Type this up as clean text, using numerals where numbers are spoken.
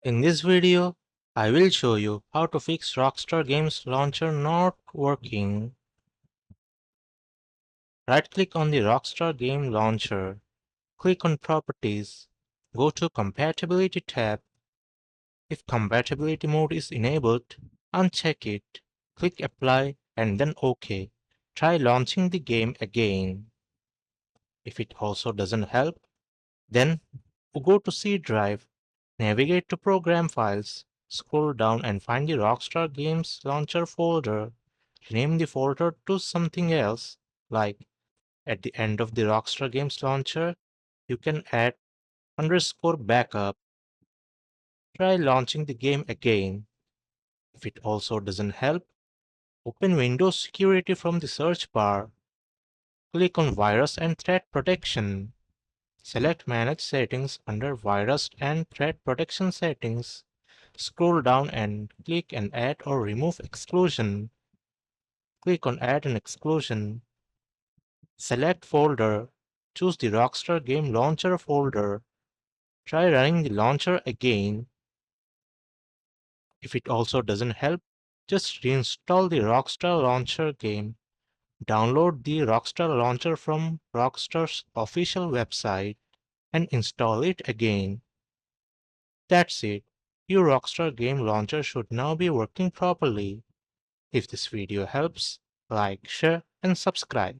In this video, I will show you how to fix Rockstar Games Launcher not working. Right-click on the Rockstar Game Launcher, click on Properties, go to Compatibility tab. If Compatibility mode is enabled, uncheck it, click Apply and then OK. Try launching the game again. If it also doesn't help, then go to C drive, navigate to Program Files, scroll down and find the Rockstar Games Launcher folder. Rename the folder to something else, like at the end of the Rockstar Games Launcher, you can add underscore backup. Try launching the game again. If it also doesn't help, open Windows Security from the search bar. Click on Virus and Threat Protection. Select Manage Settings under Virus and Threat Protection Settings. Scroll down and click on Add or Remove Exclusion. Click on Add an Exclusion. Select Folder. Choose the Rockstar Game Launcher folder. Try running the launcher again. If it also doesn't help, just reinstall the Rockstar Launcher game. Download the Rockstar Launcher from Rockstar's official website and install it again. That's it. Your Rockstar game launcher should now be working properly. If this video helps, like, share, and subscribe.